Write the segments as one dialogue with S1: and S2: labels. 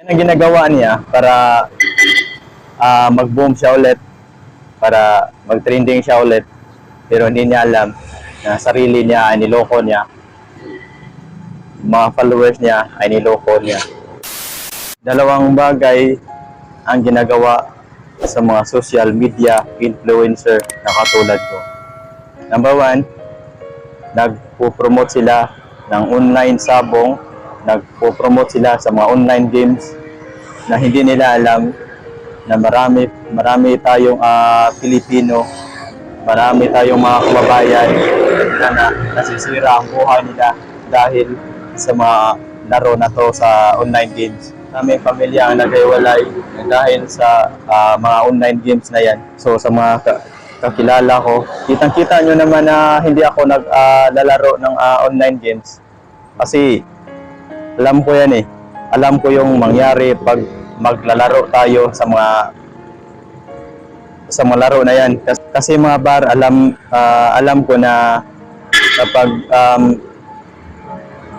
S1: Yan ang ginagawa niya para mag-boom siya ulit, para mag-trending siya ulit. Pero hindi niya alam na sarili niya ay niloko niya. Mga followers niya ay niloko niya. Dalawang bagay ang ginagawa sa mga social media influencer na katulad ko. Number one, nagpo-promote sila ng online sabong, nagpo-promote sila sa mga online games na hindi nila alam na marami tayong Pilipino, marami tayong mga kababayan na nasisira ang buhay nila dahil sa mga laro na to sa online games. Maraming pamilya ang naghiwalay dahil sa mga online games na yan. So sa mga kakilala ko, kitang-kita nyo naman na hindi ako naglalaro ng online games. Kasi alam ko yan eh. Alam ko yung mangyari pag maglalaro tayo sa mga laro na yan. Kasi mga bar, alam ko na kapag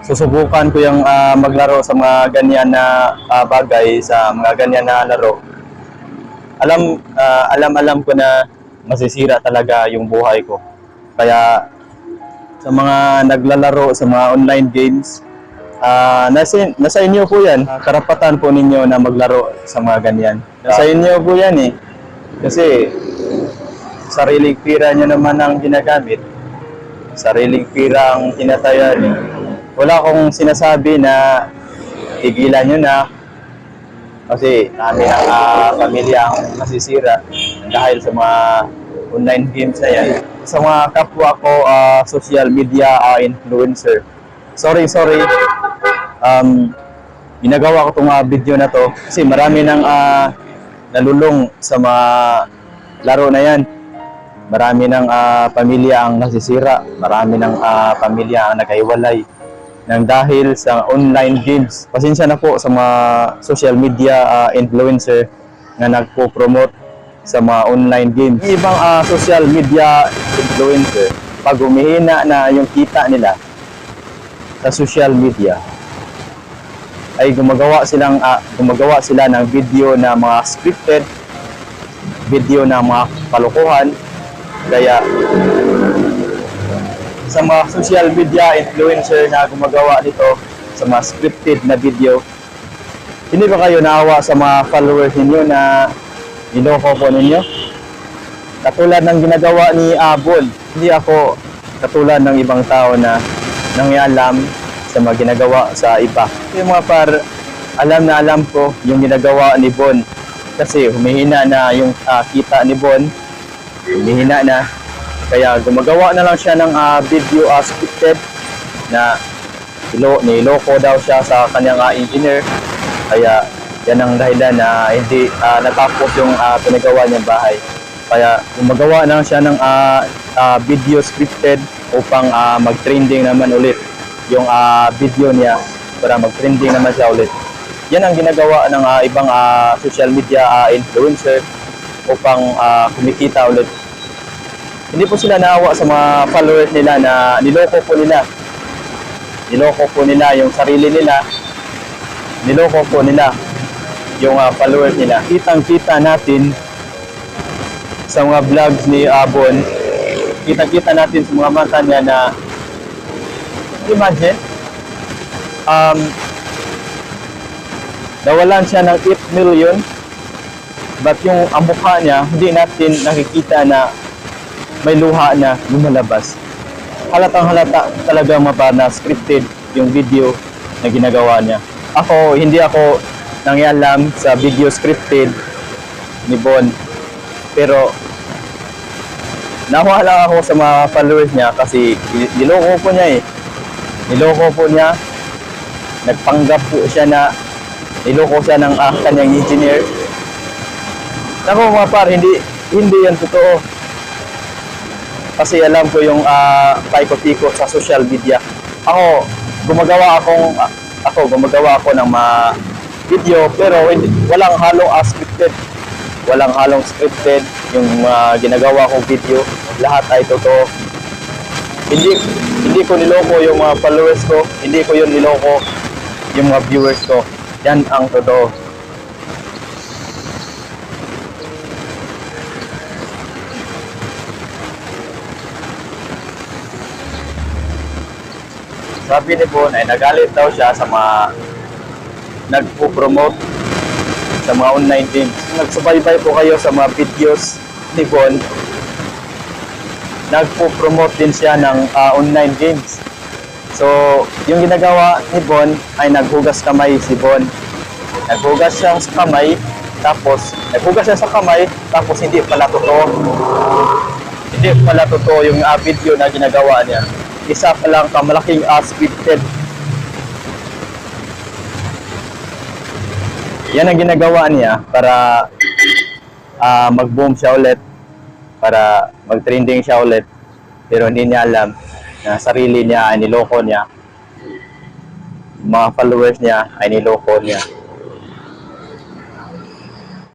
S1: susubukan ko yung maglaro sa mga ganyan na bagay, sa mga ganyan na laro, alam ko na masisira talaga yung buhay ko. Kaya sa mga naglalaro sa mga online games, nasa inyo po yan. Karapatan po ninyo na maglaro sa mga ganyan. Nasa inyo po yan eh. Kasi sariling pira nyo naman ang ginagamit. Sariling pira ang tinatayan eh. Wala akong sinasabi na tigilan nyo na kasi namin ang pamilya ang masisira dahil sa mga online games na yan. Sa mga kapwa ko social media influencer, sorry ginagawa ko itong video na to kasi marami nang nalulong sa mga laro na yan. Marami ng pamilya ang nasisira, marami ng pamilya ang naghiwalay nang dahil sa online games. Pasensya na po sa mga social media influencer na nagpo-promote sa mga online games. Yung ibang social media influencer, pag humihina na yung kita nila sa social media, ay gumagawa sila ng video na mga scripted, video na mga kalokohan. Kaya sa mga social media influencer na gumagawa nito sa mga scripted na video, hindi ba kayo naawa sa mga followers ninyo na niloko po ninyo? Katulad ng ginagawa ni Abon, hindi ako katulad ng ibang tao na nangialam sa mga ginagawa sa iba. Yung mga alam ko yung ginagawa ni Bon kasi humihina na yung kita ni Bon, humihina na. Kaya gumagawa na lang siya ng video scripted na niloko daw siya sa kanyang engineer. Kaya yan ang dahilan na hindi natapos yung pinagawa niyang bahay. Kaya gumagawa na lang siya ng video scripted upang mag-trending naman ulit yung video niya, para mag-trending naman siya ulit. Yan ang ginagawa ng ibang social media influencer upang kumikita ulit. Hindi po sila naawa sa mga followers nila na niloko po nila yung sarili nila, niloko po nila yung followers nila. Kitang-kita natin sa mga vlogs ni Abon, kitang-kita natin sa mga mata niya na imagine, nawalan siya ng 8 million, but yung ang mukha niya, hindi natin nakikita na may luha na lumalabas. Halatang halata talaga na scripted yung video na ginagawa niya. Hindi ako nangialam sa video scripted ni Bon, pero nawa lang ako sa mga followers niya kasi niloko po niya eh. Niloko po niya, nagpanggap po siya na niloko siya ng kanyang engineer. Naku mga par, hindi yan totoo. Kasi alam ko yung paikot-ikot sa social media. Gumagawa ako ng mga video pero walang halong scripted. Walang halong scripted yung ginagawa kong video. Lahat ay totoo. Hindi ko niloko yung mga followers ko, hindi ko yun niloko yung mga viewers ko. Yan ang totoo. Sabi ni Bon ay nagalit daw siya sa mga nagpo-promote sa mga online games. Nagsubaybay po kayo sa mga videos ni Bon. Nagpo-promote din siya ng online games. So, yung ginagawa ni Bon ay naghugas kamay si Bon. Naghugas siya sa kamay, tapos hindi pala totoo. Hindi pala totoo yung video na ginagawa niya. Isa pa lang kamalaking scripted. Yan ang ginagawa niya para mag-boom siya ulit, para mag-trending siya ulit. Pero hindi niya alam na sarili niya ay niloko niya. Mga followers niya ay niloko niya.